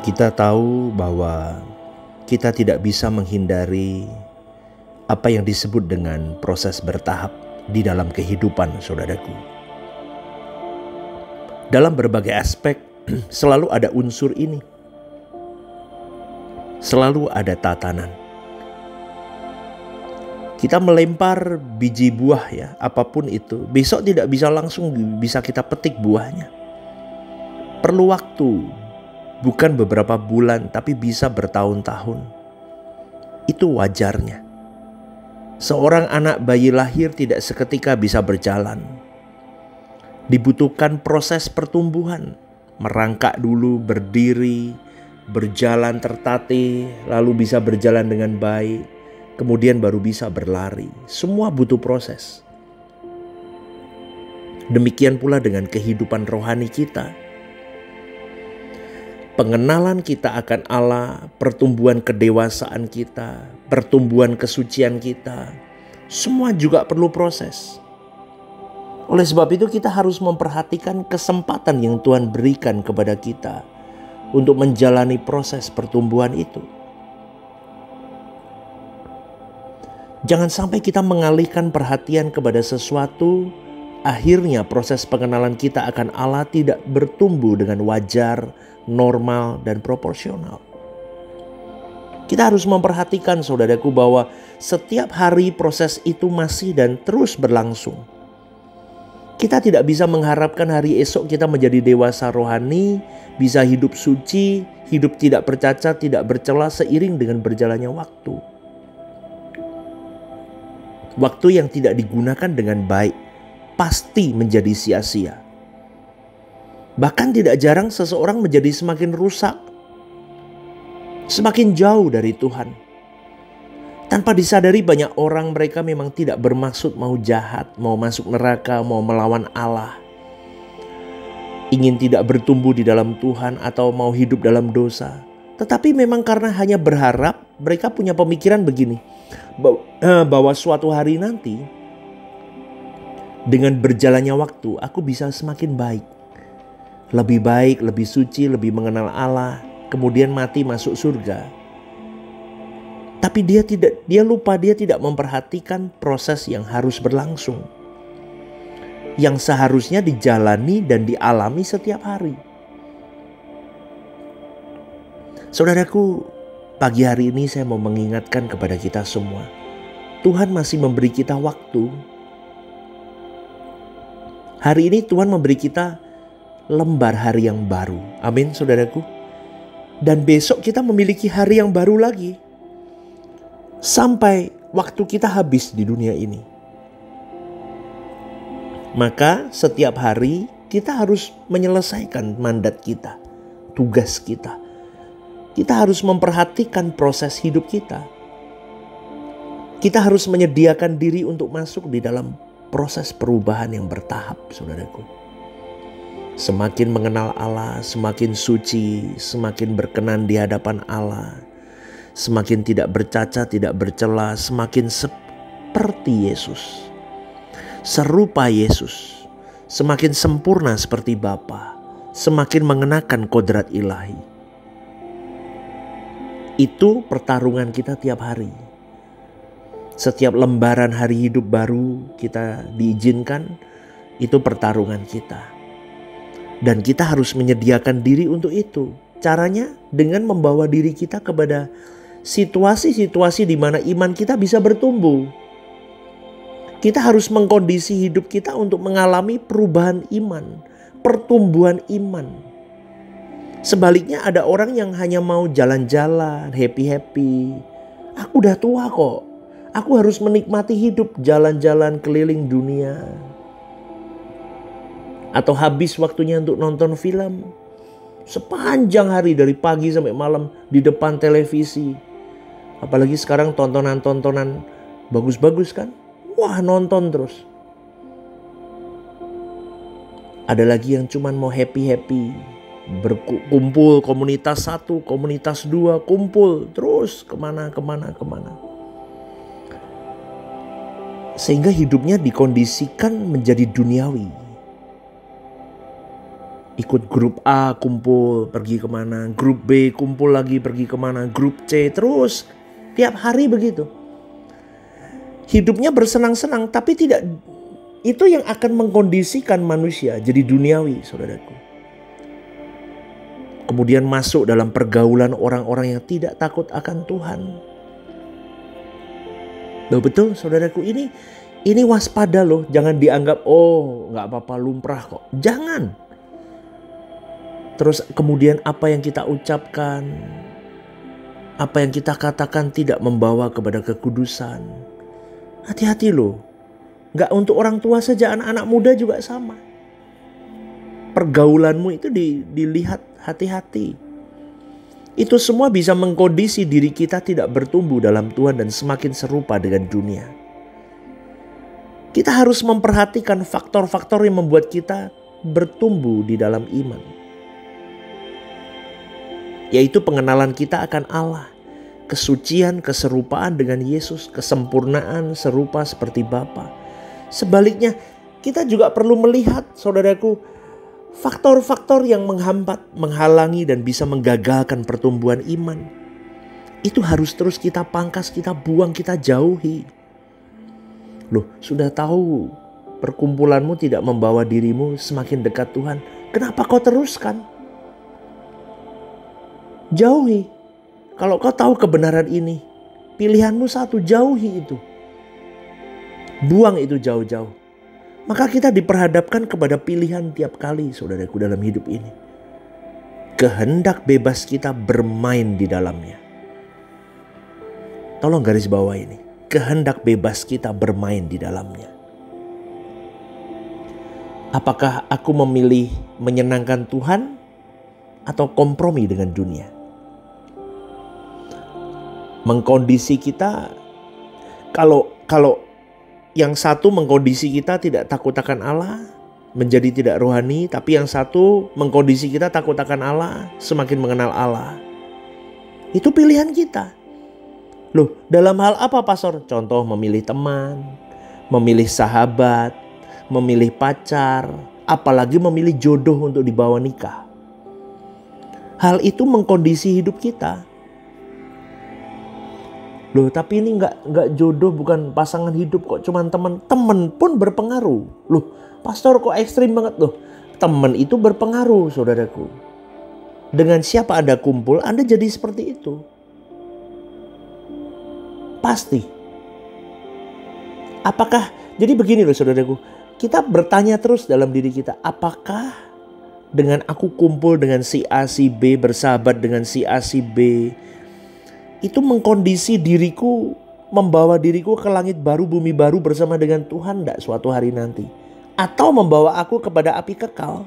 Kita tahu bahwa kita tidak bisa menghindari apa yang disebut dengan proses bertahap di dalam kehidupan, saudaraku. Dalam berbagai aspek selalu ada unsur ini. Selalu ada tatanan. Kita melempar biji buah ya, apapun itu. Besok tidak bisa langsung bisa kita petik buahnya. Perlu waktu. Bukan beberapa bulan, tapi bisa bertahun-tahun. Itu wajarnya. Seorang anak bayi lahir tidak seketika bisa berjalan. Dibutuhkan proses pertumbuhan. Merangkak dulu, berdiri, berjalan tertatih, lalu bisa berjalan dengan baik. Kemudian baru bisa berlari. Semua butuh proses. Demikian pula dengan kehidupan rohani kita. Pengenalan kita akan Allah, pertumbuhan kedewasaan kita, pertumbuhan kesucian kita, semua juga perlu proses. Oleh sebab itu kita harus memperhatikan kesempatan yang Tuhan berikan kepada kita untuk menjalani proses pertumbuhan itu. Jangan sampai kita mengalihkan perhatian kepada sesuatu, akhirnya proses pengenalan kita akan Allah tidak bertumbuh dengan wajar, normal, dan proporsional. Kita harus memperhatikan, saudaraku, bahwa setiap hari proses itu masih dan terus berlangsung. Kita tidak bisa mengharapkan hari esok kita menjadi dewasa rohani, bisa hidup suci, hidup tidak bercacat, tidak bercela seiring dengan berjalannya waktu. Waktu yang tidak digunakan dengan baik pasti menjadi sia-sia. Bahkan tidak jarang seseorang menjadi semakin rusak, semakin jauh dari Tuhan. Tanpa disadari banyak orang mereka memang tidak bermaksud mau jahat, mau masuk neraka, mau melawan Allah. Ingin tidak bertumbuh di dalam Tuhan atau mau hidup dalam dosa. Tetapi memang karena hanya berharap, mereka punya pemikiran begini, bahwa suatu hari nanti dengan berjalannya waktu aku bisa semakin baik. Lebih baik, lebih suci, lebih mengenal Allah, kemudian mati masuk surga. Tapi dia tidak memperhatikan proses yang harus berlangsung, yang seharusnya dijalani dan dialami setiap hari. Saudaraku, pagi hari ini saya mau mengingatkan kepada kita semua, Tuhan masih memberi kita waktu. Hari ini Tuhan memberi kita lembar hari yang baru. Amin, saudaraku. Dan besok kita memiliki hari yang baru lagi. Sampai waktu kita habis di dunia ini. Maka setiap hari kita harus menyelesaikan mandat kita, tugas kita. Kita harus memperhatikan proses hidup kita. Kita harus menyediakan diri untuk masuk di dalam proses perubahan yang bertahap, saudaraku. Semakin mengenal Allah, semakin suci, semakin berkenan di hadapan Allah. Semakin tidak bercacat, tidak bercela, semakin seperti Yesus. Serupa Yesus. Semakin sempurna seperti Bapa. Semakin mengenakan kodrat ilahi. Itu pertarungan kita tiap hari. Setiap lembaran hari hidup baru kita diizinkan, itu pertarungan kita. Dan kita harus menyediakan diri untuk itu. Caranya dengan membawa diri kita kepada situasi-situasi di mana iman kita bisa bertumbuh. Kita harus mengkondisi hidup kita untuk mengalami perubahan iman, pertumbuhan iman. Sebaliknya ada orang yang hanya mau jalan-jalan, happy-happy. Aku udah tua kok. Aku harus menikmati hidup, jalan-jalan keliling dunia. Atau habis waktunya untuk nonton film. Sepanjang hari dari pagi sampai malam di depan televisi. Apalagi sekarang tontonan-tontonan bagus-bagus kan. Wah, nonton terus. Ada lagi yang cuman mau happy-happy. Berkumpul komunitas 1, komunitas 2, kumpul terus kemana. Sehingga hidupnya dikondisikan menjadi duniawi. Ikut grup A kumpul pergi kemana, grup B kumpul lagi pergi kemana, grup C, terus tiap hari begitu. Hidupnya bersenang-senang, tapi tidak itu yang akan mengkondisikan manusia jadi duniawi, saudaraku. Kemudian masuk dalam pergaulan orang-orang yang tidak takut akan Tuhan. Loh, betul saudaraku, ini waspada loh. Jangan dianggap nggak apa-apa, lumrah kok. Jangan. Terus kemudian apa yang kita ucapkan, apa yang kita katakan tidak membawa kepada kekudusan. Hati-hati loh. Gak untuk orang tua saja, anak-anak muda juga sama. Pergaulanmu itu dilihat hati-hati. Itu semua bisa mengkondisi diri kita tidak bertumbuh dalam Tuhan dan semakin serupa dengan dunia. Kita harus memperhatikan faktor-faktor yang membuat kita bertumbuh di dalam iman. Yaitu pengenalan kita akan Allah, kesucian, keserupaan dengan Yesus, kesempurnaan serupa seperti Bapa. Sebaliknya, kita juga perlu melihat, saudaraku, faktor-faktor yang menghambat, menghalangi dan bisa menggagalkan pertumbuhan iman. Itu harus terus kita pangkas, kita buang, kita jauhi. Loh, sudah tahu perkumpulanmu tidak membawa dirimu semakin dekat Tuhan, kenapa kau teruskan? Jauhi. Kalau kau tahu kebenaran ini, pilihanmu satu, jauhi itu. Buang itu jauh-jauh. Maka kita diperhadapkan kepada pilihan tiap kali, saudaraku, dalam hidup ini. Kehendak bebas kita bermain di dalamnya. Tolong garis bawah ini. Kehendak bebas kita bermain di dalamnya. Apakah aku memilih menyenangkan Tuhan atau kompromi dengan dunia? Mengkondisi kita, kalau yang satu mengkondisi kita tidak takut akan Allah, menjadi tidak rohani, tapi yang satu mengkondisi kita takut akan Allah, semakin mengenal Allah. Itu pilihan kita. Loh, dalam hal apa, Pastor? Contoh memilih teman, memilih sahabat, memilih pacar, apalagi memilih jodoh untuk dibawa nikah. Hal itu mengkondisi hidup kita. Loh, tapi ini nggak jodoh, bukan pasangan hidup kok, cuman teman. Teman pun berpengaruh. Loh, Pastor kok ekstrim banget loh. Teman itu berpengaruh, saudaraku. Dengan siapa Anda kumpul, Anda jadi seperti itu. Pasti. Apakah, jadi begini loh saudaraku. Kita bertanya terus dalam diri kita, apakah dengan aku kumpul dengan si A, si B, bersahabat dengan si A, si B, itu mengkondisi diriku, membawa diriku ke langit baru, bumi baru bersama dengan Tuhan enggak suatu hari nanti? Atau membawa aku kepada api kekal?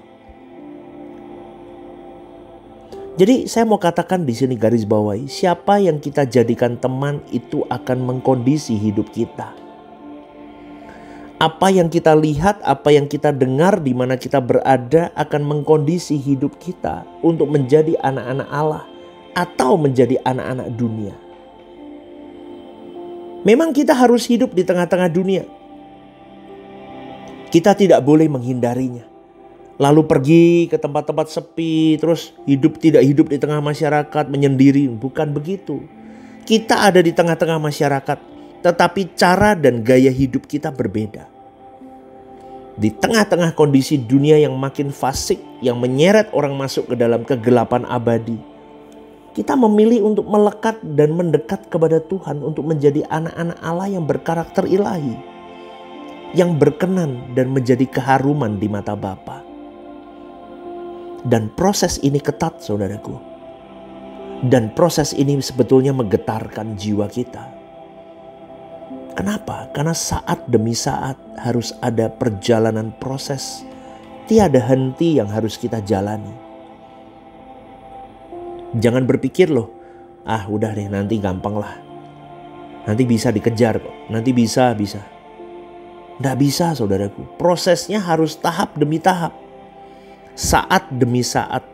Jadi saya mau katakan di sini, garis bawahi, siapa yang kita jadikan teman itu akan mengkondisi hidup kita. Apa yang kita lihat, apa yang kita dengar, di mana kita berada akan mengkondisi hidup kita untuk menjadi anak-anak Allah atau menjadi anak-anak dunia. Memang kita harus hidup di tengah-tengah dunia. Kita tidak boleh menghindarinya. Lalu pergi ke tempat-tempat sepi, terus tidak hidup di tengah masyarakat, menyendiri. Bukan begitu. Kita ada di tengah-tengah masyarakat, tetapi cara dan gaya hidup kita berbeda. Di tengah-tengah kondisi dunia yang makin fasik, yang menyeret orang masuk ke dalam kegelapan abadi, kita memilih untuk melekat dan mendekat kepada Tuhan untuk menjadi anak-anak Allah yang berkarakter ilahi, yang berkenan dan menjadi keharuman di mata Bapa. Dan proses ini ketat, saudaraku. Dan proses ini sebetulnya menggetarkan jiwa kita. Kenapa? Karena saat demi saat harus ada perjalanan proses. Tiada henti yang harus kita jalani. Jangan berpikir loh, udah deh nanti gampang lah. Nanti bisa dikejar kok, nanti bisa. Nggak bisa, saudaraku. Prosesnya harus tahap demi tahap. Saat demi saat.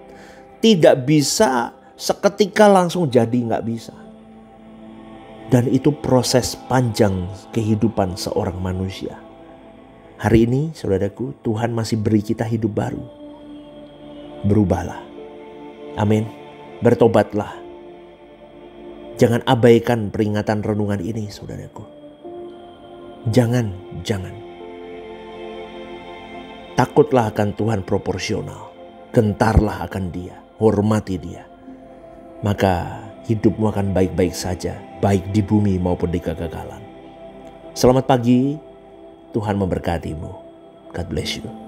Tidak bisa seketika langsung jadi, nggak bisa. Dan itu proses panjang kehidupan seorang manusia. Hari ini, saudaraku, Tuhan masih beri kita hidup baru. berubahlah. Amin. Bertobatlah. Jangan abaikan peringatan renungan ini, saudaraku. Jangan. Takutlah akan Tuhan proporsional. Gentarlah akan Dia. Hormati Dia. Maka hidupmu akan baik-baik saja. Baik di bumi maupun di kegagalan. Selamat pagi. Tuhan memberkatimu. God bless you.